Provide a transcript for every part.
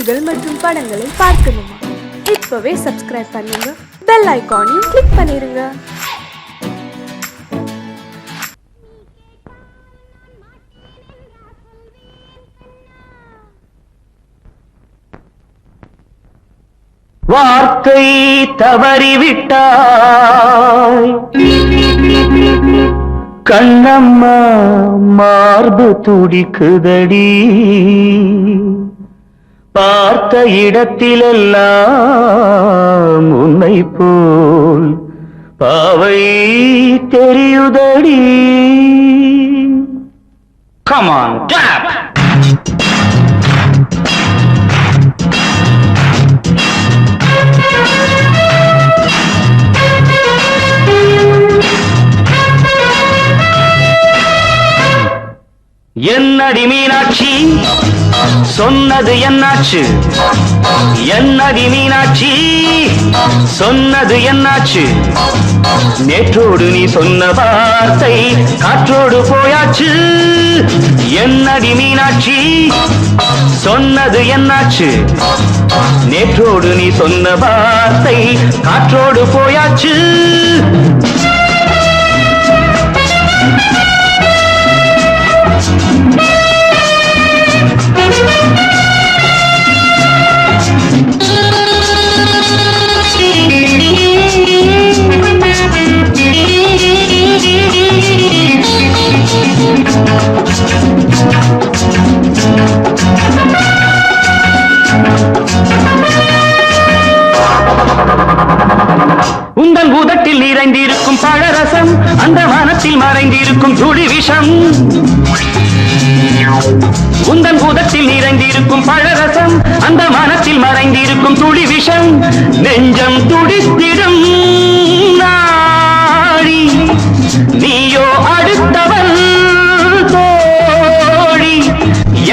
பாடல்கள் மற்றும் படங்களை பார்க்கணுமா? இப்பவே சப்ஸ்கிரைப் பண்ணுங்க, பெல் ஐகானையும் கிளிக் பண்ணிருங்க. வார்த்தை தவறிவிட்டாய் கண்ணம்மா, மார்பு துடிக்குதடி. பார்த்த இடத்திலெல்லாம் உன்னை போல் பாவை தெரியுதடி. Come on, clap! என்னடி மீனாட்சி, சொன்னது என்னாச்சு? என்னடி மீனாட்சி, சொன்னது என்னாச்சு? நேற்றோடு நீ சொன்ன வார்த்தை காற்றோடு போயாச்சு. என்னடி மீனாட்சி, சொன்னது என்னாச்சு? நேற்றோடு நீ சொன்ன வார்த்தை காற்றோடு போயாச்சு. உங்கள் உதட்டில் நிறைந்திருக்கும் பழரசம், அந்த வானத்தில் மறைந்திருக்கும் துளி விஷம். உங்கள் உதட்டில் நிறைந்திருக்கும் பழரசம், அந்த வானத்தில் மறைந்திருக்கும் துளி விஷம். நெஞ்சம் துடித்திடும் நாடி, நீயோ அடுத்தவன் தோழி.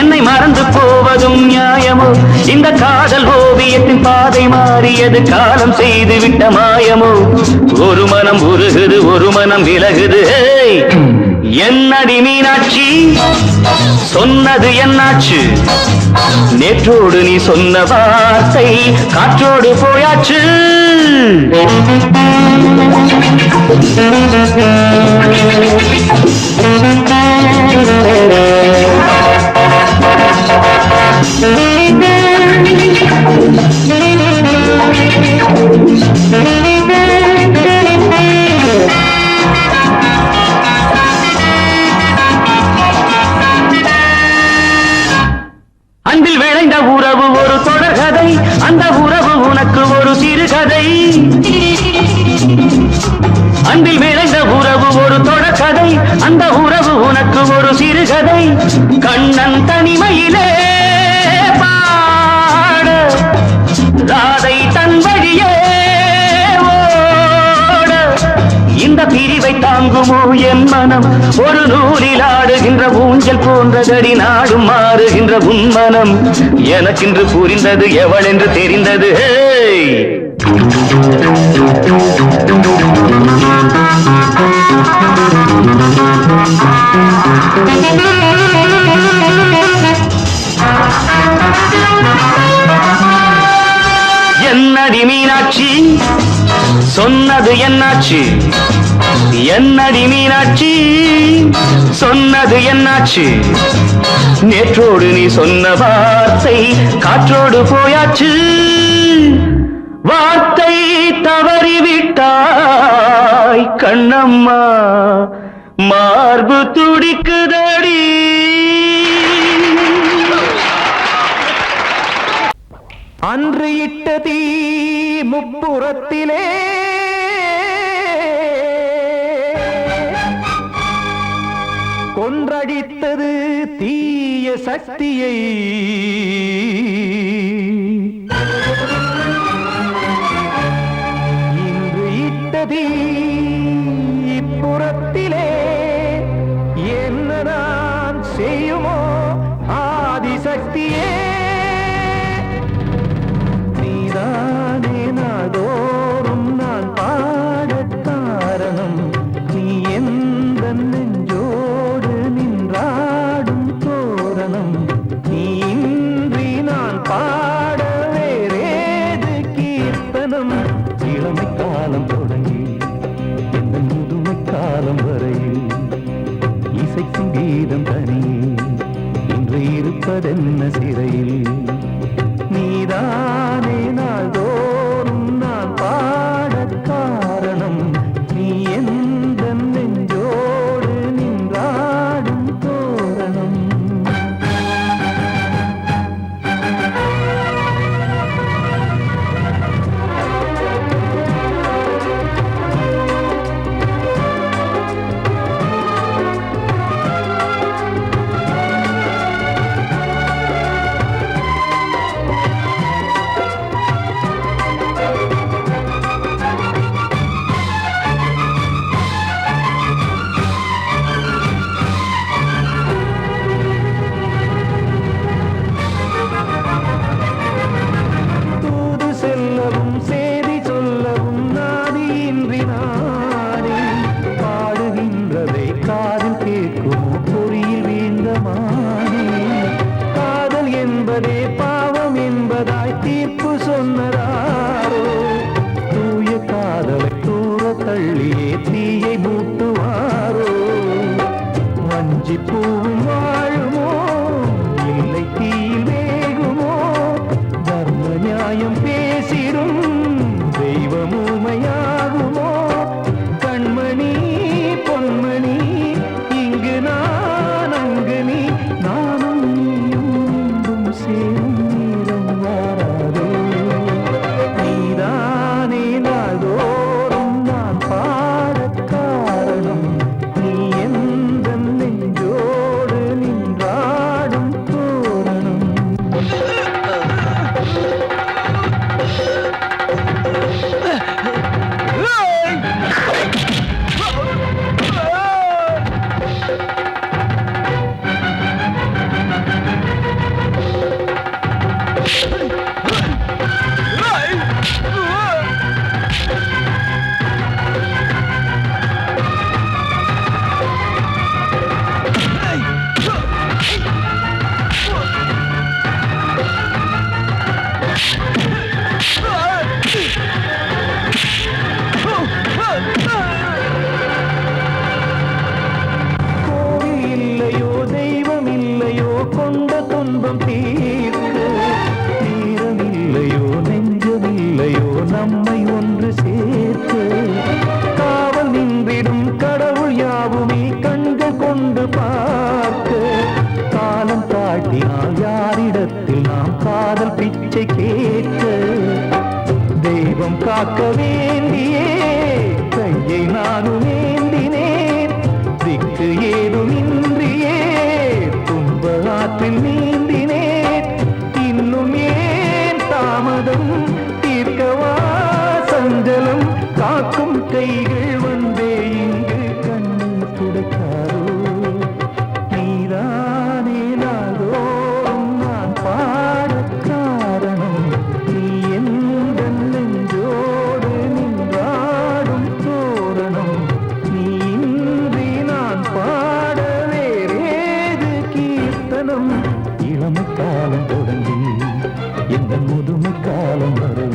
என்னை மறந்து போவதும் நியாயமோ? இந்த காதல் ஓவியத்தின் பாதை மாறியது, காலம் செய்து விட்ட மாயமோ? ஒரு மனம் உருகுது, ஒரு மனம் விலகுது. என்னடி மீனாட்சி, சொன்னது என்னாச்சு? நேற்றோடு நீ சொன்ன வார்த்தை காற்றோடு போயாச்சு. அன்பில் விளைந்த உறவு ஒரு தொடர்கதை, அந்த உறவு உனக்கு ஒரு சிறுகதை. அன்பில் விளைந்த உறவு ஒரு தொடர்கதை, அந்த உறவு உனக்கு ஒரு சிறுகதை. கண்ணன் தனிமையிலே பாட, ராதை தன் வழியே ஓட. இந்த பிரிவை தாங்குமோ என் மனம்? ஒரு நூலில் ஆடுகின்ற ஊஞ்சல் போன்றதடி, நாடும் மாறுகின்ற உன்மனம். எனக்கென்று புரிந்தது எவள் என்று தெரிந்தது. என்னடி மீனாட்சி, சொன்னது என்னாச்சு? என்னடி மீனாட்சி, சொன்னது என்னாச்சு? நேற்றோடு நீ சொன்ன வார்த்தை காற்றோடு போயாச்சு. வார்த்தை தவறிவிட்டாய் கண்ணம்மா, மார்பு துடிக்குதடி. அன்று இட்ட தீ முப்புறத்திலே, கொன்றடித்தது தீய சக்தியை. இன்று இட்ட தீ இப்புறத்திலே, என்ன நான் செய்யுமோ ஆதிசக்தியே? நீதானே நாள்தோறும் நான் பாடக் காரணம், நீ எந்த நெஞ்சோடு நின்றாடும் தோரணம். நீ இன்றி நான் பாட வீதம் தனியே இன்று இருப்பதென்ன சிறையில் நீதானே நாள்தோறும் நான் பாடக் காரணம் நீ எந்த நெஞ்சோடு நின்றாடும் தோரணம் பாவம் என்பதாய் தீர்ப்பு சொன்னதாரோ தூய காதலை தூர தள்ளியே தீயை மூட்டுவாரோ வஞ்சி பூவும் வாழுமோ இல்லை தீயில் வேகுமோ தர்ம நியாயம் பேசிடும் தெய்வம் ஊமையாகுமோ கண்மணி பொன்மணி இங்கு நான் அங்கு நீ நானும் சேரும் நீரம் வாராதே நீதானே நாள்தோறும் நான் பாடக் காரணம் நீ எந்த நெஞ்சோடு நின்றாடும் தோரணம் கோவில் இல்லையோ தெய்வம் இல்லையோ கொண்ட துன்பம் தீர்க்க நேரம் இல்லையோ நெஞ்சம் இல்லையோ நம்மை ஒன்று சேர்க்க காவல் நின்றிடும் கடவுள் யாவுமே கண்கள் கொண்டு பார்க்க காலம் காட்டினால் யாரிடத்தில் நாம் காதல் பிச்சை கேட்க தெய்வம் காக்க வேண்டியே கையை நானும் ஏந்தினேன் திக்கு ஏதுமின்றியே துன்ப ஆற்றில் நீந்தினேன் இன்னும் ஏன் தாமதம் தீர்க்கவா சஞ்சலம் காக்கும் கைகள் வந்தே இங்கு கண்ணீர் துடைக்காரோ நீதானே நாள்தோறும் நான் பாடக் காரணம் நீ எந்த நெஞ்சோடு நின்றாடும் தோரணம் நீ இன்றி நான் பாட வேறேது கீர்த்தனம் இளமை காலம் தொடங்கி எந்த முதுமை காலம் வரை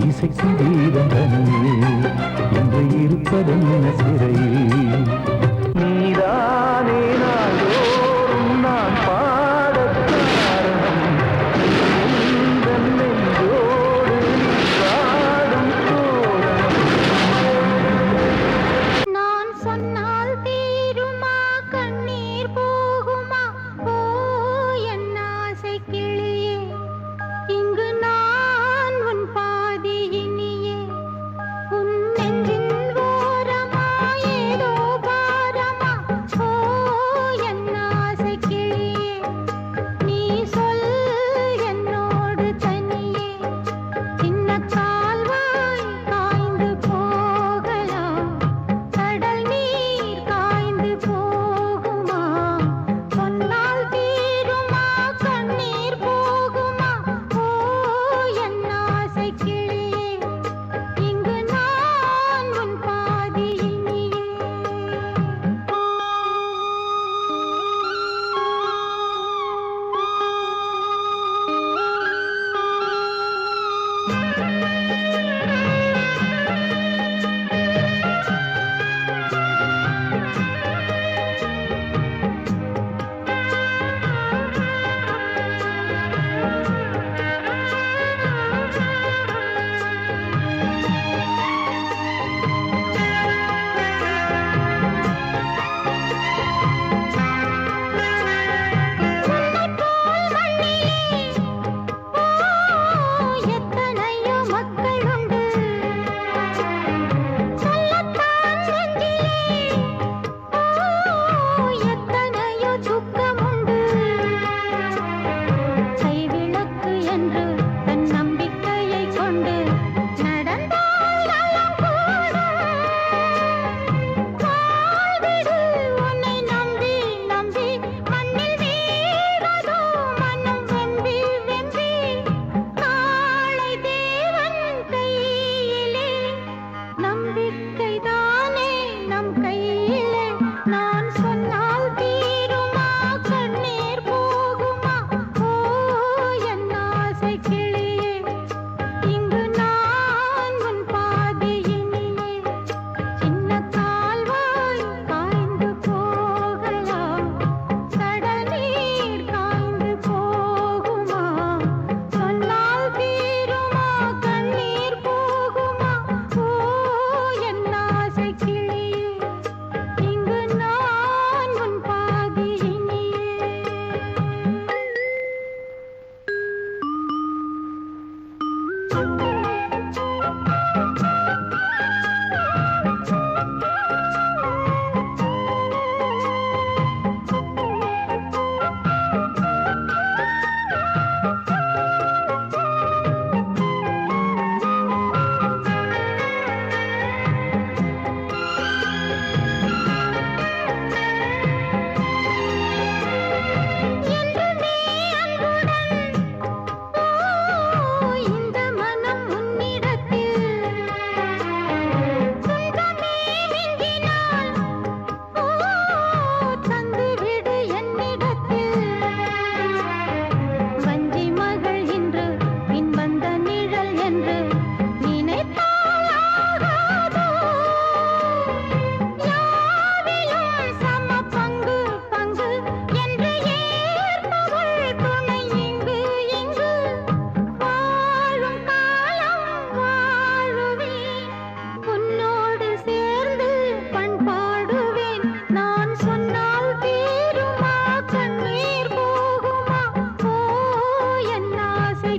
இசைக்கு வீதம் தனியே என்று இருப்பதென்ன சிறையில் நீதானே நாள்தோறும் நான் பாடக் காரணம் எந்த நெஞ்சோடு நின்றாடும் தோரணம் நான் சொன்னால் தீருமா கண்ணீர் போகுமா ஓ என் ஆசை கிளியே இங்கு நான் உன் பாதி இனியே உன் நெஞ்சின் ஓரமா ஏதோ பாரமா ஓ என் ஆசை கிளியே நீ சொல் என்னோடு தனியே சின்ன கால்வாய் காய்ந்து போகலாம் கடல் நீர் காய்ந்து போகுமா சொன்னால் தீருமா கண்ணீர் போகுமா ஓ என் ஆசை கிளியே இங்கு நான் உன் பாதி இனியே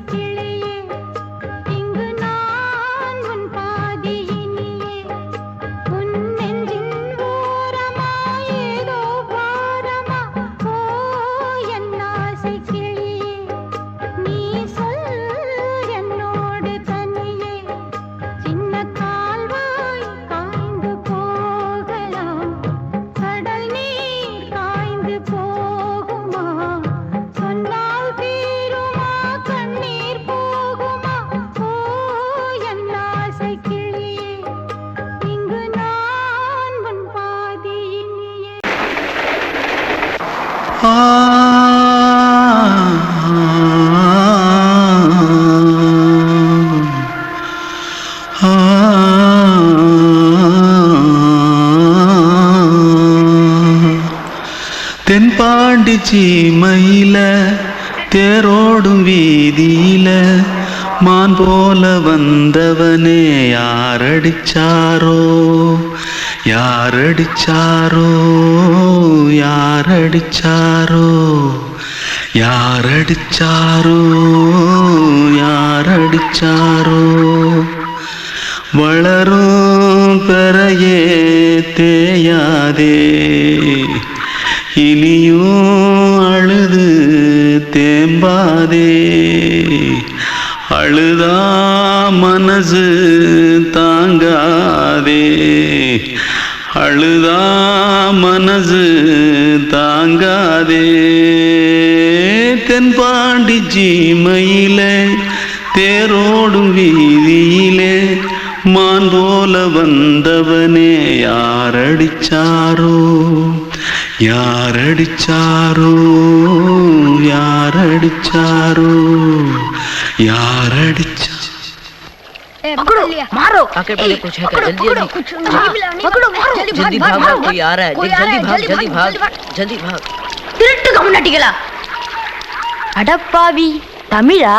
கிளியே இங்கு நான் உன் பாதியினியே உன் நெஞ்சின் ஓரமா ஏதோ பாரமா ஓ என் ஆசை கிளியே நீ சொல் என்னோடு தனியே சின்ன கால்வாய் காய்ந்து போகலாம் கடல் நீர் காய்ந்து போகுமா சொன்னால் தீருமா கண்ணீர் போகுமா ஓ என் ஆசை கிளியே இங்கு நான் உன் பாதியினியே தென்பாண்டி சீமையில தேரோடும் வீதியில மான் போல வந்தவனே யாரடிச்சாரோ யாரடிச்சாரோ யாரடிச்சாரோ யாரடிச்சாரோ யாரடிச்சாரோ வளரும் பெறையே தேயாதே இனியும் அழுது தேம்பாதே அழுதா மனசு தாங்காதே அழுதா மனசு தாங்காதே தென்பாண்டி சீமையிலே தேரோடும் வீதியிலே மான் போல வந்தவனே யாரடிச்சாரோ யாரடிச்சாரோ யாரடிச்சாரோ यारडिचा पकड़ो मारो आके पहले कुछ है क्या जल्दी जल्दी पकड़ो मारो जल्दी भाग भाग कोई आ रहा है जल्दी भाग जल्दी भाग திருட்டு கம்முனட்டிகளா அடப்பாவி தமிழா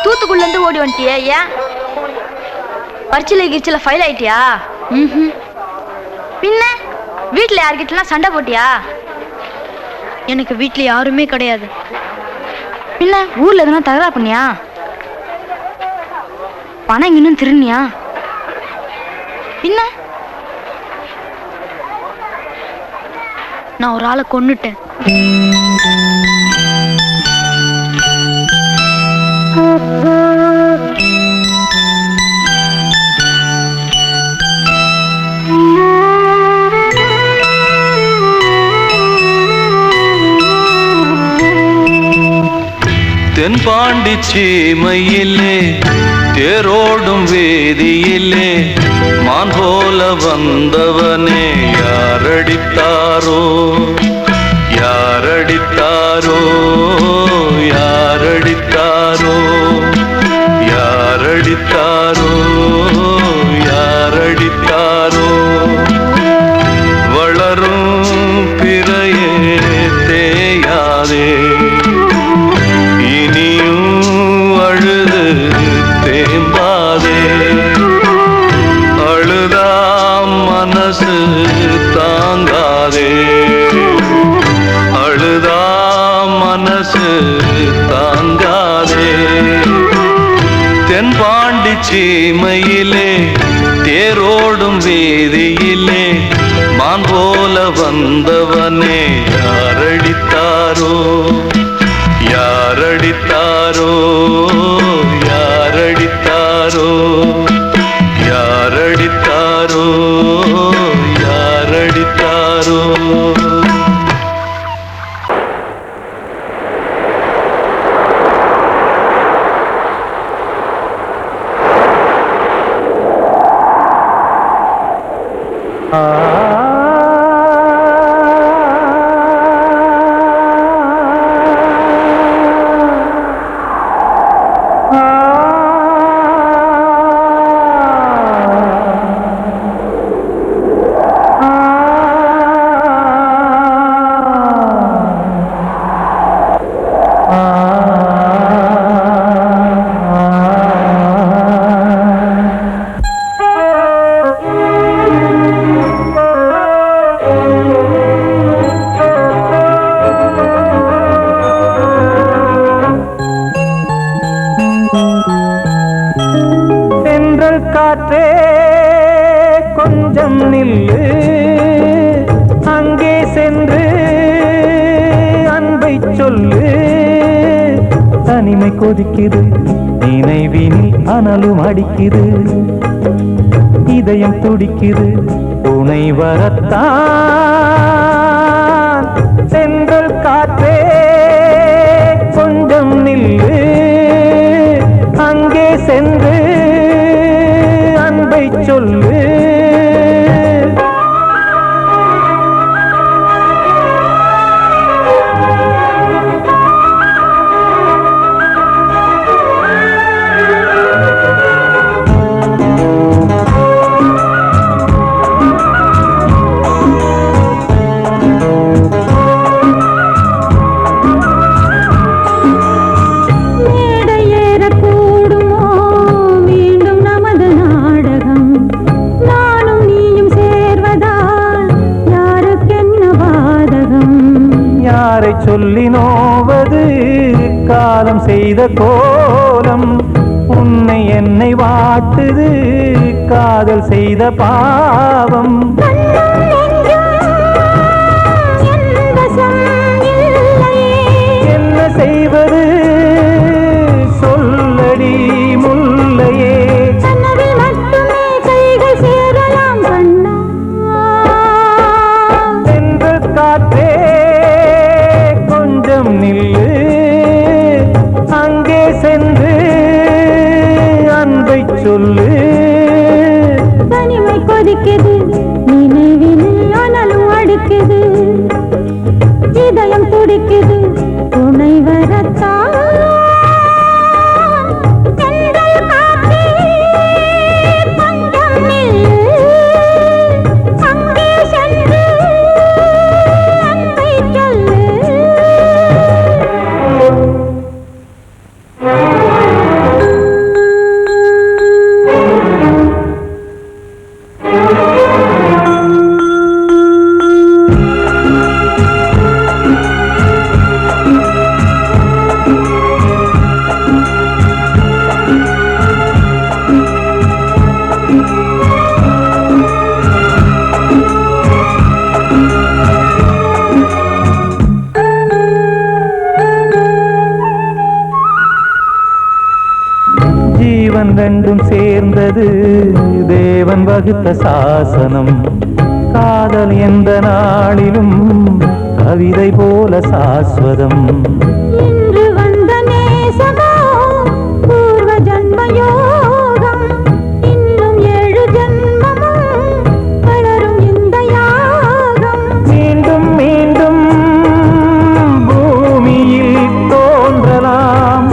தூத்துக்குள்ள இருந்து ஓடி வந்துட்டியா ஏன் பரிச்சையில கிரிச்சல ஃபைல் ஆயிட்டியா பின்ன வீட்ல யார்கிட்டலாம் சண்டை போட்டியா எனக்கு வீட்ல யாருமே கிடையாது பின்ன ஊர்ல எதுனா தகராறு பண்ணியா பணம் இன்னும் திருநியா பின்ன நான் ஒரு ஆளை கொன்னுட்டேன் தென்பாண்டி சீமையிலே தேரோடும் வேதியிலே மான் போல வந்தவனே யாரடித்தாரோ யாரடித்தாரோ யாரடித்தாரோ யாரடித்தாரோ யாரடித்தாரோ வளரும் பிறையே தேயாதே மனசு தாங்காதே அழுதா மனசு தாங்காதே தென்பாண்டி சீமையிலே தேரோடும் வீதியிலே மான் போல வந்தவனே யாரடித்தாரோ யாரடித்தாரோ யாரடித்தாரோ யாரடித்தாரோ யாரடித்தாரோ கொஞ்சம் நில்லு அங்கே சென்று அன்பை சொல்லு தனிமை கொதிக்குது நினைவினில் அனலும் அடிக்குது இதயம் துடிக்குது துணை வரத்தான் சென்றல் காற்றே கொஞ்சம் நில்லு அங்கே சென்று அன்பை சொல்லு சொல்லி நோவது காலம் செய்த கோலம் உன்னை என்னை வாட்டுது காதல் செய்த பாவம் என்ன செய்வது சொல்லடி முல்லையே சென்று காற்றே நில்லு அங்கே சென்று அன்பை சொல்லு தனிமை கொதிக்குது நினைவினில் அனலும் அடிக்குது இதயம் துடிக்குது துணை வரத்தான் ரெண்டும் சேர்ந்தது தேவன் வகுத்த சாசனம் காதல் எந்த நாளிலும் கவிதை போல சாஸ்வதம் இன்று வந்த நேசமோ பூர்வ ஜன்ம யோகம் இன்னும் 7 ஜன்மமும் வளரும் இந்த யாகம் மீண்டும் மீண்டும் பூமியில் தோன்றலாம்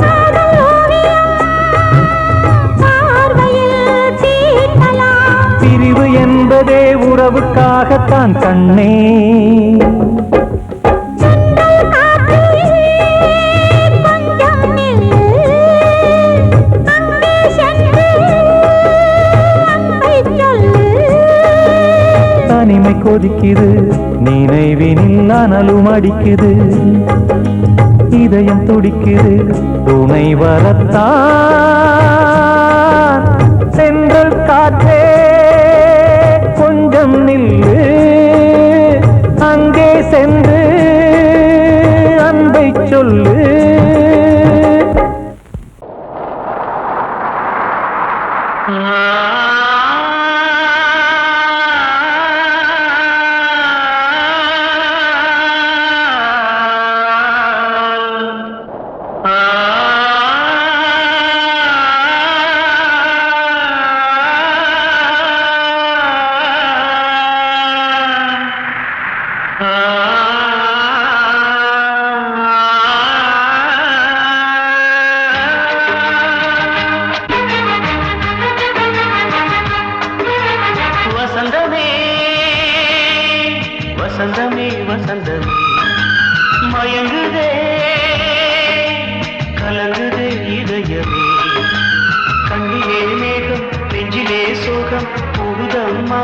பிரிவு என்பதே உறவுக்காகத்தான் கண்ணே தனிமை கொதிக்குது நினைவினில் அனலும் அடிக்குது இதயம் துடிக்குது துணை வரத்தான் சென்றல் காற்றே கொஞ்சம் நில்லு அங்கே சென்று அன்பை சொல்லு வசந்தமே வசந்தமே மயங்குதே கலங்குதே இதயமே கண்ணிலே மேகம் நெஞ்சிலே சோகம் கூடுதம்மா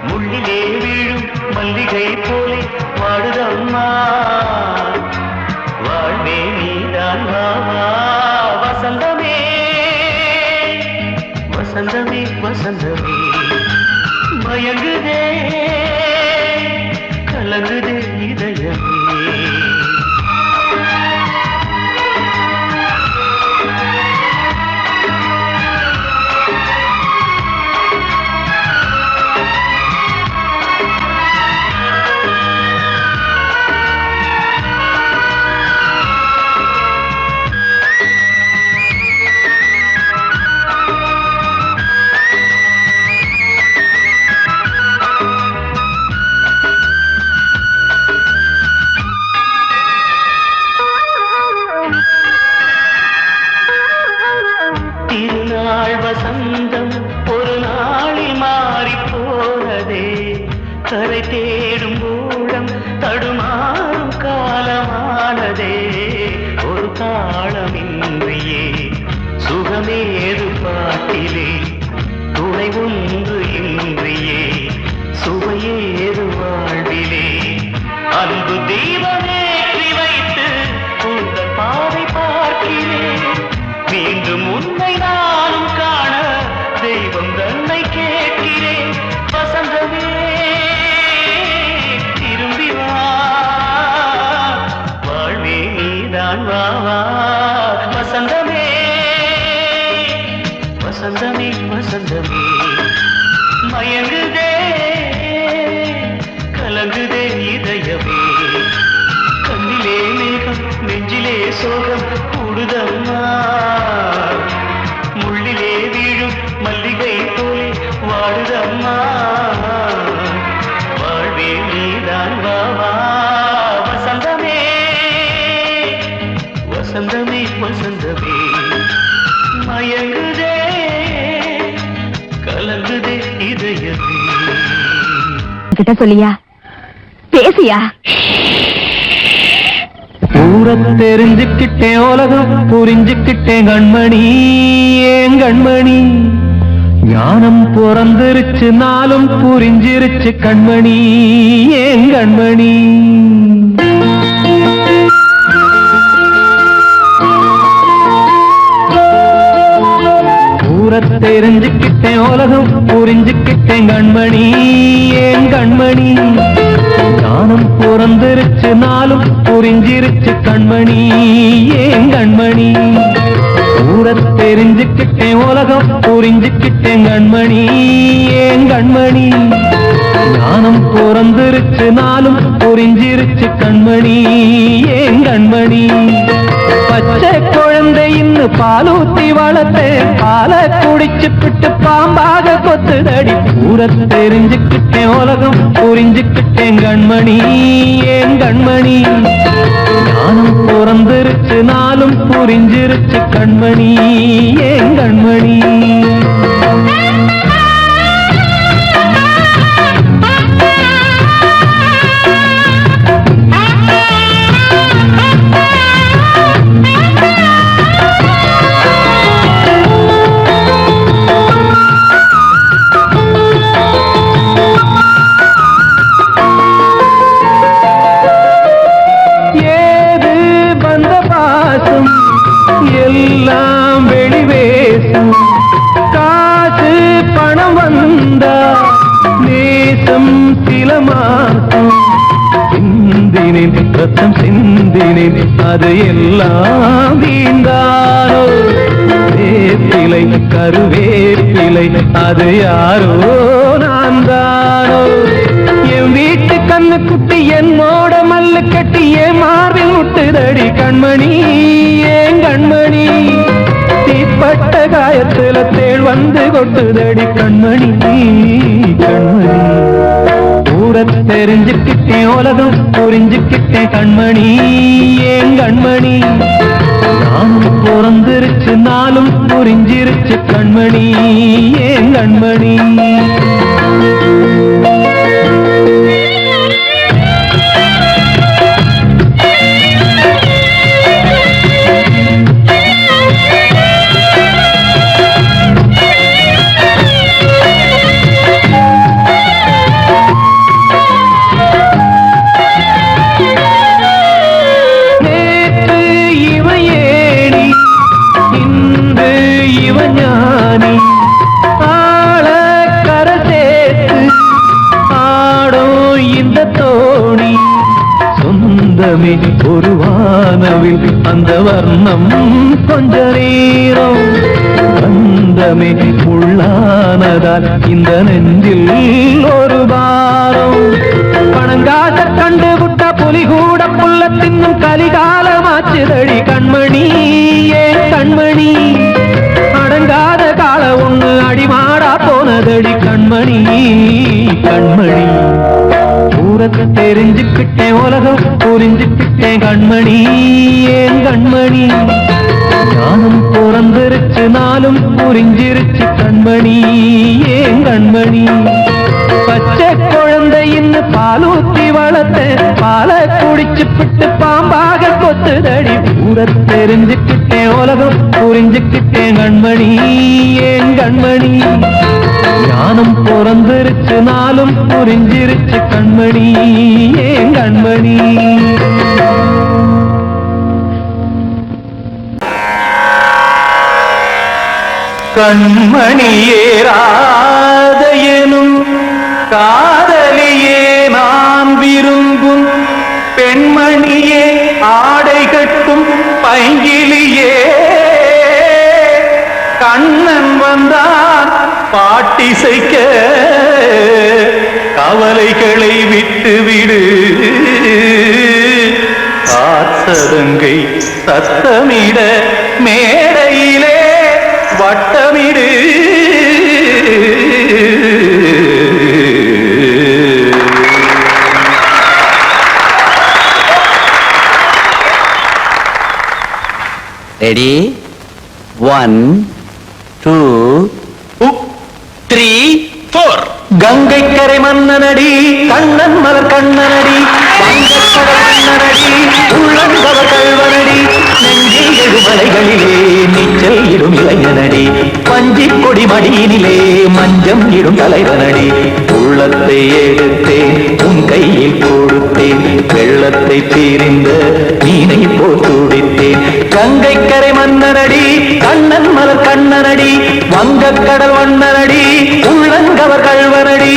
முள்ளிலே வீழும் மல்லிகை போலே வாடுதம்மா வாழ்வே நீதான் வா வசந்தமே வசந்தமே வசந்தமே வசந்தமே மயங்குதே கலங்குதே இதயமே வசந்தம் ஒரு நாளில் மாறி போனதே கரை தேடும் ஊழம் தடுமாறும் காலமானதே ஒரு காலமின்றியே சுகமேது பாட்டிலே துணை ஒன்று இன்றியே சுவையேது வாழ்விலே அன்பு தீபமேற்றி வைத்து உங்கள் பாதை பார்க்கிறேன் மீண்டும் உன்னை நானும் காண தெய்வம் தன்னை கேட்கிறேன் வசந்தமே திரும்பி வா வாழ்வே நீதான் வா வா வசந்தமே வசந்தமே வசந்தமே மயங்குதே கலங்குதே இதயமே கண்ணிலே மேகம் நெஞ்சிலே சோகம் கூடுதம்மா முள்ளிலே வீழும் மல்லிகை போலே வாடுதம்மா வாழ்வே நீதான் வா வா வசந்தமே வசந்தமே வசந்தமே மயங்குதே கலங்குதே இதயமே கிட்ட சொல்லியா பேசியா ஊரை தெரிஞ்சுக்கிட்டேன் உலகம் புரிஞ்சுக்கிட்டேன் கண்மணி ஏன் கண்மணி ஞானம் பிறந்திருச்சு நாளும் புரிஞ்சிருச்சு கண்மணி ஏன் கண்மணி ஊரை தெரிஞ்சுக்கிட்டேன் உலகம் புரிஞ்சுக்கிட்டேன் கண்மணி ஏன் கண்மணி ஞானம் பிறந்திருச்சு நாளும் புரிஞ்சிருச்சு கண்மணி ஏன் கண்மணி ஊரை தெரிஞ்சுக்கிட்டேன் உலகம் புரிஞ்சுக்கிட்டேன் கண்மணி ஏன் கண்மணி ஞானம் பிறந்திருச்சு நாளும் புரிஞ்சிருச்சு கண்மணி ஏன் கண்மணி பச்சை குழந்தை இன்னும் பாலூத்தி வளர்த்தேன் பாலை குடிச்சு பிட்டு பாம்பாக கொத்துதடி ஊரை தெரிஞ்சுக்கிட்டேன் உலகம் புரிஞ்சுக்கிட்டேன் கண்மணி ஏன் கண்மணி ஞானம் பிறந்திருச்சு நாளும் புரிஞ்சிருச்சு கண்மணி ஏன் கண்மணி எல்லாம் வெளிவேசம் காசு பணம் வந்தா நேசம் சில மாசம் சிந்தினேன் ரத்தம் சிந்தினேன் அது எல்லாம் வீந்தாரோ வேப்பிலை கருவேப்பிலை அது யாரோ நான் தானோ என் வீட்டு கண்ணு குட்டி என்னோட மல்லு கட்டி என் மார்பில் முட்டுதடி கண்மணி ஏன் கண்மணி தீப்பட்ட காயத்துல தேள் வந்து கொட்டுதடி கண்மணி கண்மணி ஊரை தெரிஞ்சுக்கிட்டேன் உலகம் புரிஞ்சுக்கிட்டேன் கண்மணி ஏன் கண்மணி நானும் பிறந்திருச்சு நாளும் புரிஞ்சிருச்சு கண்மணி ஏன் கண்மணி வானவில் அந்த வர்ணம் கொஞ்ச நேரம் பந்தமே உள்ளானதால் இந்த நெஞ்சில் ஒரு பாரம் பணங்காச கண்டு விட்ட புலி கூட புல்ல தின்னும் கலிகாலமாச்சுதடி கண்மணி ஏன் கண்மணி அடங்காத கால ஒண்ணு அடிமாடா போனதடி கண்மணி கண்மணி தூரத்தை தெரிஞ்சுக்கிட்டேன் உலகம் புரிஞ்சுக்கிட்டேன் கண்மணி ஏன் கண்மணி ஞானம் பிறந்திருச்சு நாளும் புரிஞ்சிருச்சு கண்மணி ஏன் கண்மணி பச்சை குழந்தையின் பாலூத்தி வளர்த்த பாலை குடிச்சுப்பிட்டு பாம்பாக கொத்துதடி ஊரை தெரிஞ்சுக்கிட்டேன் உலகம் புரிஞ்சுக்கிட்டேன் கண்மணி ஏன் கண்மணி ஞானம் பிறந்திருச்சு நாளும் புரிஞ்சிருச்சு கண்மணி ஏன் கண்மணி கண்மணியே ராதையனும் காதலியே நான் விரும்பும் பெண்மணியே ஆடை கட்டும் பைங்கிலியே கண்ணன் வந்தான் பாட்டிசைக்க கவலைகளை விட்டுவிடு ஆசதங்கை சத்தமிட மேடையிலே வட்டமிடு ரெடி 1 2 3 4 கங்கை கரை மன்னனடி கண்ணன் மலர் கண்ணனடி கண்ணனடி உள்ளங்கவர் கல்வனடி நெஞ்சில் எழுமலைகளிலே நீச்சல் இடும் இளைஞனடி பஞ்சி கொடி மடியினிலே மஞ்சம் இடும் தலைவனடி உள்ளத்தை எடுத்தேன் உன் கையில் கொடுத்தேன் வெள்ளத்தை தீரிந்த மீனை போல் துடித்தேன் கங்கை கரை மன்னனடி கண்ணன் மலர் கண்ணனடி வங்கக் கடல் வண்ணனடி உள்ளங்கவர் கல்வனடி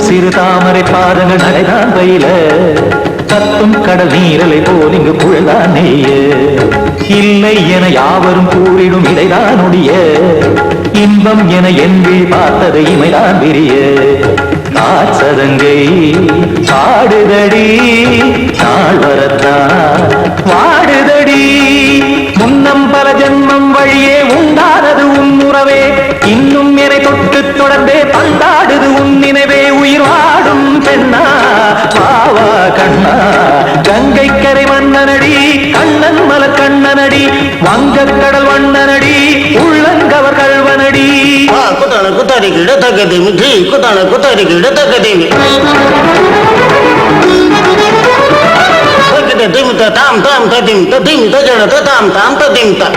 சிறு தாமரை பாதங்கள் நடைதான் பயில கத்தும் கடல் நீரலை போல் இங்கு புழதான் நெய்ய இல்லை என யாவரும் கூறிடும் இடைதான் உடைய இன்பம் என என்பி பார்த்தது இமைதான் விரிய காசதங்கை பாடுதடி நாள் வரத்தான் வாடுதடி முன்னம் பல ஜென்மம் வழியே உண்டானது உன் உறவே இன்னும் என்னை தொட்டு தொடர்ந்தே பந்தாடுது உன் நினைவே உயிர் வாடும் பெண்ணா பாவா கண்ணா கங்கை கரை மன்னனடி கண்ணன் மலர் கண்ணனடி வங்கக் கடல் வண்ணனடி உள்ளங்கவர் கல்வனடி குத்தான குத்தாரிக்கு இடத்தக்கதேமி ஜி குத்தான குத்தாரிக்கு இடத்தக்கதேமி திமித்த தாம் தாம் ததிம் ததிம் தஜன தாம் தாம் ததிம் தாம்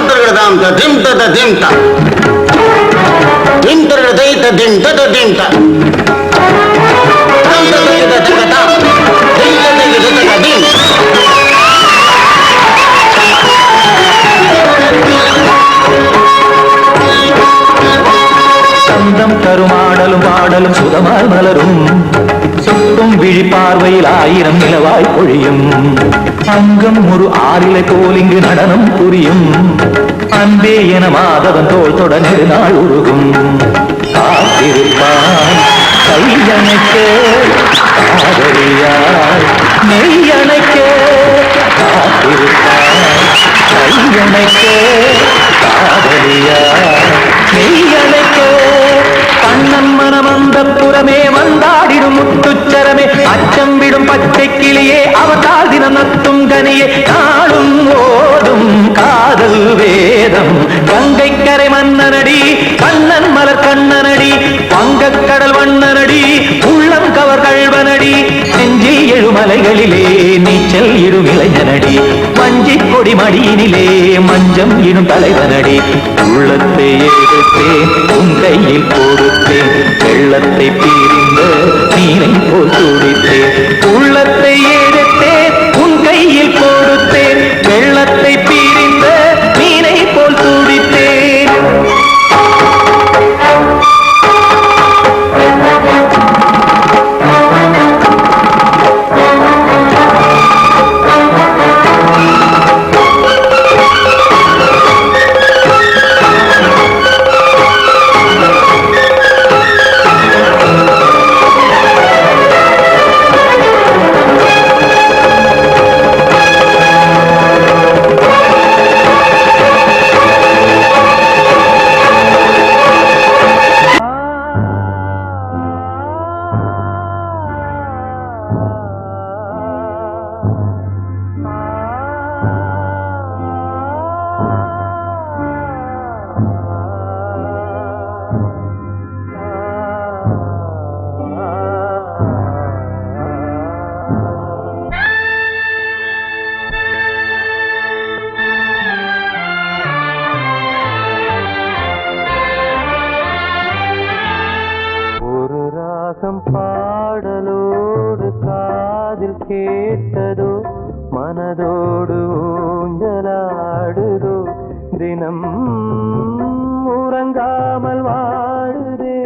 தரகட தாம் ததிம் ததிம் திம் தரகட தை ததிம் ததிம் தாம் தரகட தக தாம் திம் தரகட தக திம் சந்தம் கருமாடலும் பாடலும் சுதமால் மலரும் சொட்டும் விழி பார்வையில் ஆயிரம் நிலவாய் பொழியும் அங்கம் ஒரு ஆறிலை போல் இங்கு நடனம் புரியும் அன்பே என மாதவன் தோள் தொட நெடுநாள் உருகும் காத்திருப்பான் கையணைக்க காதலியாய் மெய்யணைக்க காத்திருப்பான் கையணைக்க காதலியாய் மெய்யணைக்க கண்ணன் மனம் அந்த புறமே வந்தாடிடும் முத்துச்சரமே அச்சம் விடும் பச்சை கிளியே அவதால் தினம் நத்தும் கனியே நாளும் ஓடும் காதல் வேதம் கங்கை கரை மன்னனடி கண்ணன் மலர் கண்ணனடி மலைகளிலே நீச்சல் இடும் இளைஞனடி வஞ்சி கொடி மடியினிலே மஞ்சம் இடும் தலைவனடி உள்ளத்தை எடுத்தேன் உன் கையில் கொடுத்தேன் வெள்ளத்தை பிரிந்த நீரை போல் துடித்தேன் உள்ளத்தை எடுத்தேன் உன் கையில் கொடுத்தேன் வெள்ளத்தை பிரிந்த நீரை போல் துடித்தேன் பாடலோடு காதில் கேட்டதோ மனதோடு ஊஞ்சலாடுதோ தினம் உறங்காமல் வாடுதே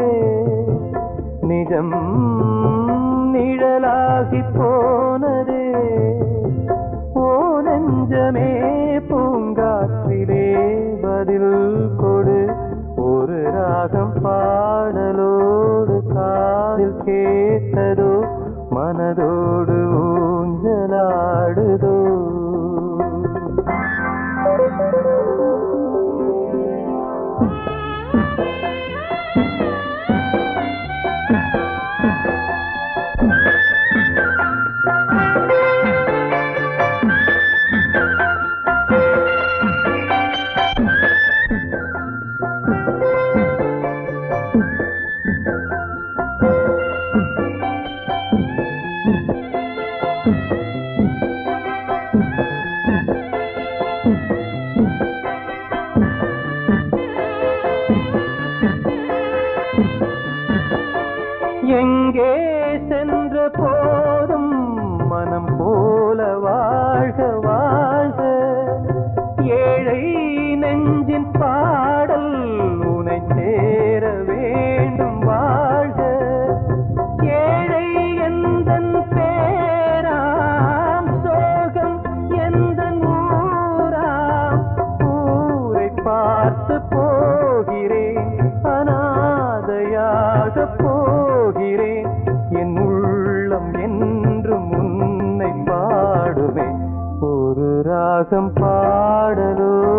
நிஜம் நிழலாகி போனதே ஓ நெஞ்சமே பூங்காற்றிலே பதில் கொடு ஒரு ராகம் பாடலோடு காதில் கேட்டதோ மனதோடு ஊஞ்சலாடுதோ எங்கே சென்ற போதும் மனம் போல வாழ்க வாழ்க ஏழை நெஞ்சின் பாடல் உனை சேர வேண்டும் வாழ்க ஏழை எந்தன் பேராம் சோகம் எந்தன் ஊராம் ஊரை பார்த்து போகிறேன் அனாதையாக போகிறேன் என் உள்ளம் என்றும் உன்னை பாடுமே ஒரு ராகம் பாடலோடு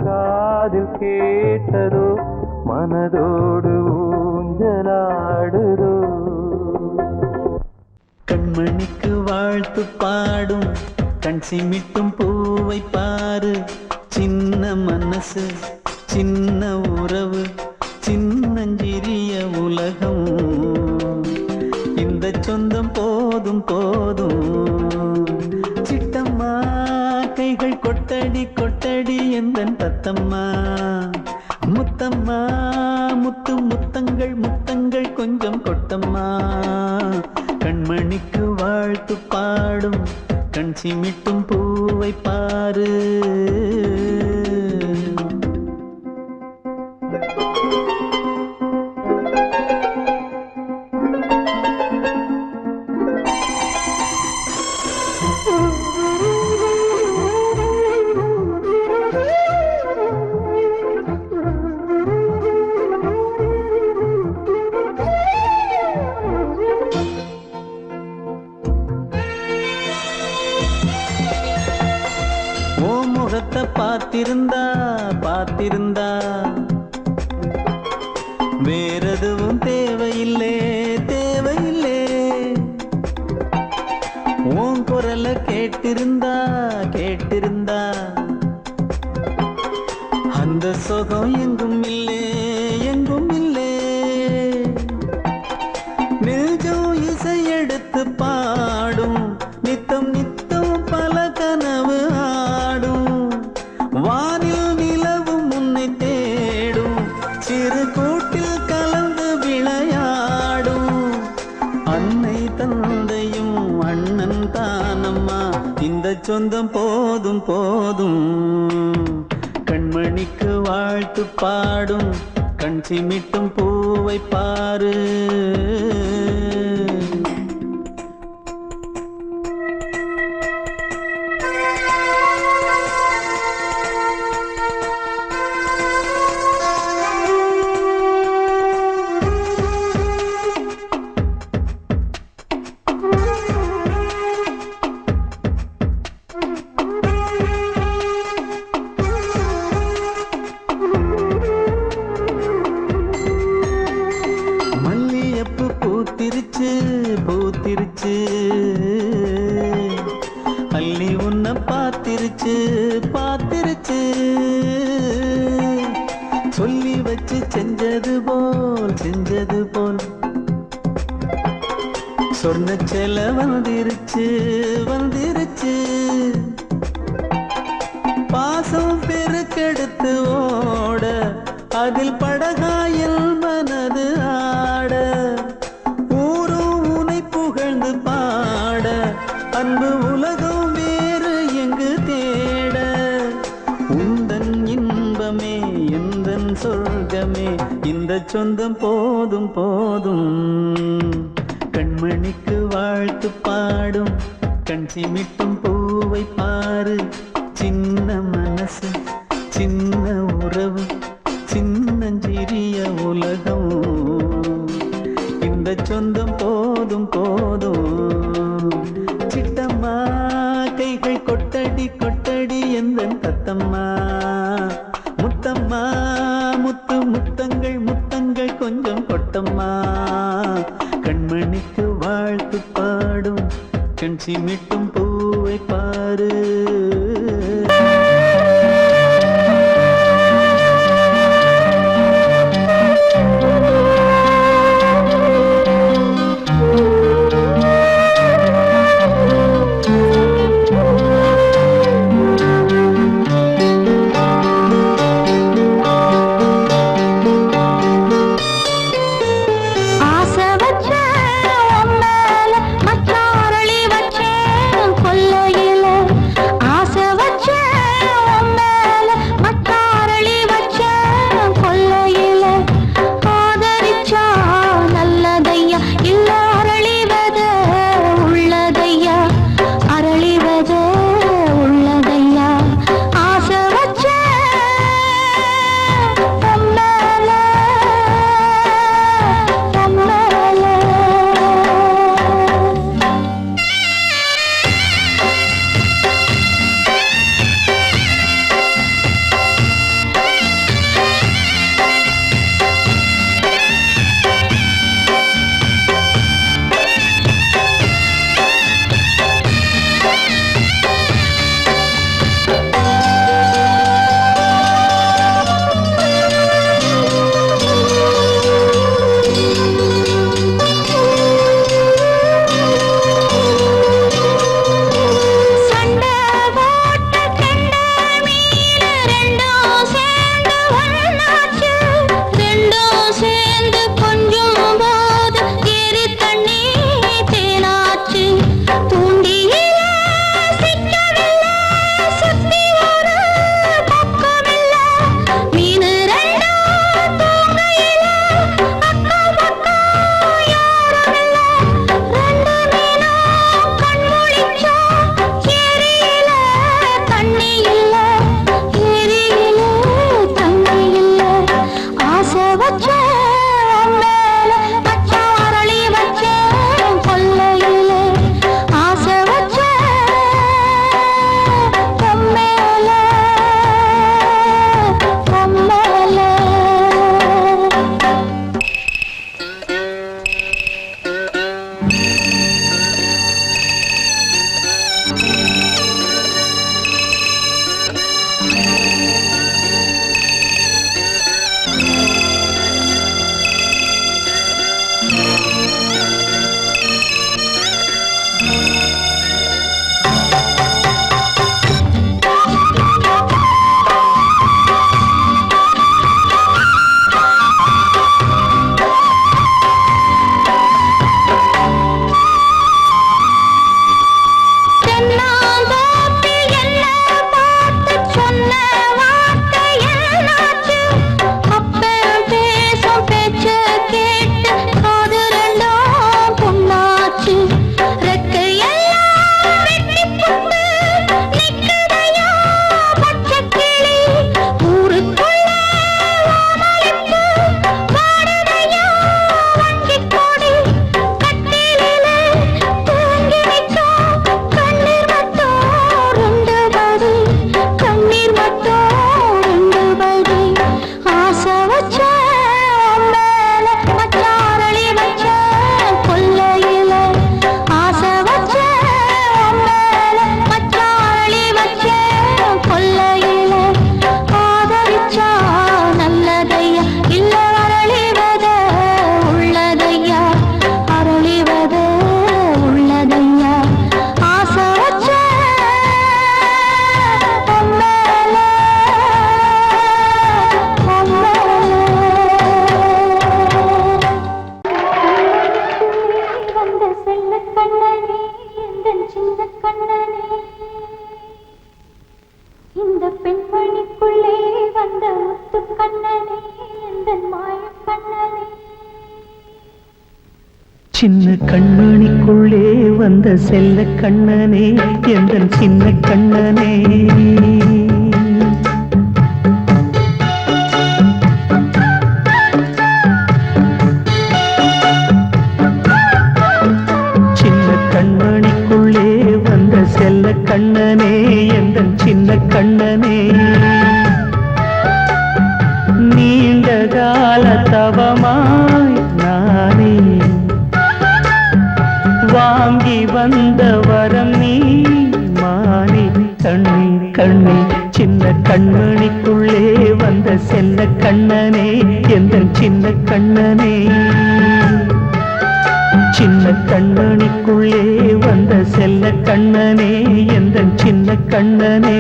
காதில் கேட்டதோ மனதோடு ஊஞ்சலாடுதோ கண்மணிக்கு வாழ்த்து பாடும் கண் சிமிட்டும் பூவை பாரு சின்ன மனசு சின்ன உறவு சின்னஞ்சிறிய உலகம் இந்த சொந்தம் போதும் போதும் சிட்டம்மா கைகள் கொட்டடி கொட்டடி எந்தன் தத்தம்மா முத்தம்மா முத்து முத்தங்கள் முத்தங்கள் கொஞ்சம் கொட்டம்மா கண்மணிக்கு வாழ்த்து பாடும் கண் சிமிட்டும் பூவை பாரு பார்த்திருந்தா பார்த்திருந்தா வேறெதுவும் தேவையில்லை தேவையில்லை உன் குரல கேட்டிருந்தா கேட்டிருந்தா அந்த சுகம் எங்கும் இல்லை எங்கும் இல்லை நெஞ்சம் இசை எடுத்து பாடும் சொந்தம் போதும் போதும். கண்மணிக்கு வாழ்த்து பாடும் கண் சிமிட்டும் பூவை பாரு. பூத்திருச்சு அள்ளி உன்னை பார்த்திருச்சு பார்த்திருச்சு. சொல்லி வச்சு செஞ்சது போல் சொன்ன செல வந்துருச்சு வந்துருச்சு. பாசம் பெருக்கெடுத்து ஓட அதில் படகாயில் மனது ஆட. புகழ்ந்து பாட அன்பு உலகம் வேறு எங்கு தேட. உந்தன் இன்பமே எந்தன் சொர்க்கமே இந்த சொந்தம் போதும் போதும். கண்மணிக்கு வாழ்த்து பாடும் கண் சிமிட்டும் பூவை பாரு. சின்ன மனசு சின்ன உறவு சின்னஞ்சிறிய உலகம் இந்த சொந்தம் போதும் போதும். சிட்டம்மா கைகள் கொட்டடி கொட்டடி எந்தன் தத்தம்மா. முத்தம்மா முத்து முத்தங்கள் முத்தங்கள் கொஞ்சம் கொட்டம்மா. கண்மணிக்கு வாழ்த்து பாடும் கண் சிமிட்டும் பூவை பாரு. பெண்மணிக்குள்ளே வந்த முத்து கண்ணனே எந்தன் மாய கண்ணனே சின்ன கண்மணிக்குள்ளே வந்த செல்ல கண்ணனே எந்தன் சின்ன கண்ணனே செல்ல கண்ணனே எந்தன் சின்ன கண்ணனே நீண்ட கால தவமாய் நானே வாங்கி வந்த வரம் நீ மானே கண்ணே கண்ணே சின்ன கண்மணிக்குள்ளே வந்த செல்ல கண்ணனே எந்தன் சின்ன கண்ணனே சின்ன கண்ணனுக்குள்ளே வந்த செல்ல கண்ணனே எந்தன் சின்ன கண்ணனே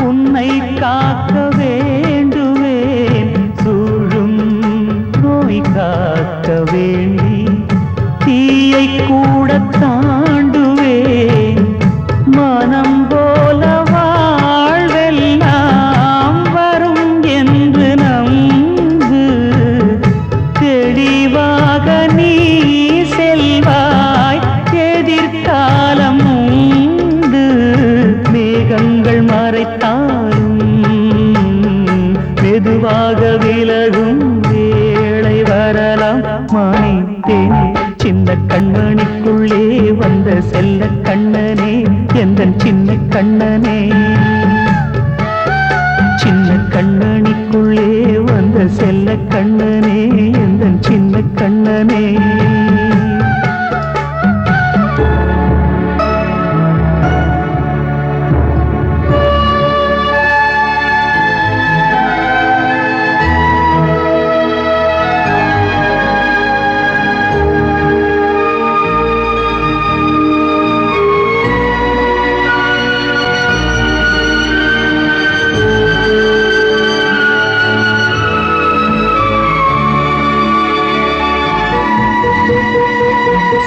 உன்னை காக்க வேண்டுவேன் சூழும் நோய் காக்க வேண்டி தீயை கூட தாண்டுவேன் மனம் போல வாழ்வெல்லாம் வரும் என்று நம்பு தெளிவாக நீ செல்வாய் எதிர்காலம் மேகங்கள் மறைத்தாலும் மெதுவாக விலகும் வேளை வரலாம் மானித்தேனே சின்ன கண்மணிக்குள்ளே வந்த செல்ல கண்ணனே எந்தன் சின்ன கண்ணனே சின்ன கண்ணனிக்குள்ளே வந்த செல்ல கண்ணனே எந்தன் சின்ன கண்ணனே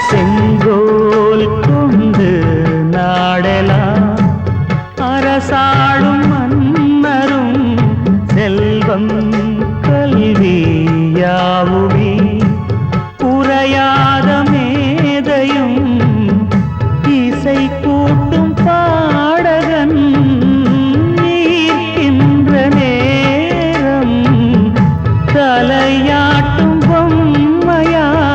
செங்கோல் கொண்டு நாடலாம் அரசாளும் மன்னரும் செல்வம் கல்வியாவுமே உரையாத மேதையும் இசை கூட்டும் பாடகன் ஈர்க்கின்ற நேரம் தலையாட்டும் பொம்மையாய்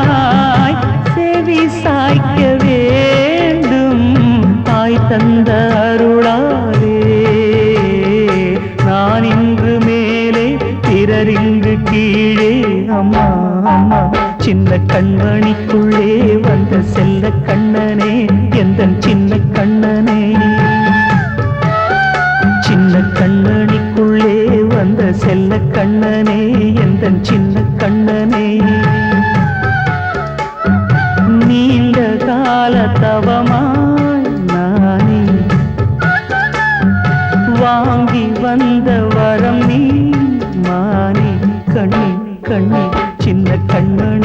செவி சாய்க்க வேண்டும் தாய் தந்த அருளாலே நான் இன்று மேலே பிறரிங்கு கீழே அம்மா அம்மா சின்ன கண்மணிக்குள்ளே வந்த செல்ல கண்ணனே எந்தன் சின்ன கண்ணனே சின்ன கண்ணனிக்குள்ளே வந்த செல்ல கண்ணனே எந்தன் சின்ன கண்ணனே நீண்ட கால தவமாய் நானே வாங்கி வந்த வரம் நீ மானே கண்ணே கண்ணே சின்ன கண்ணனே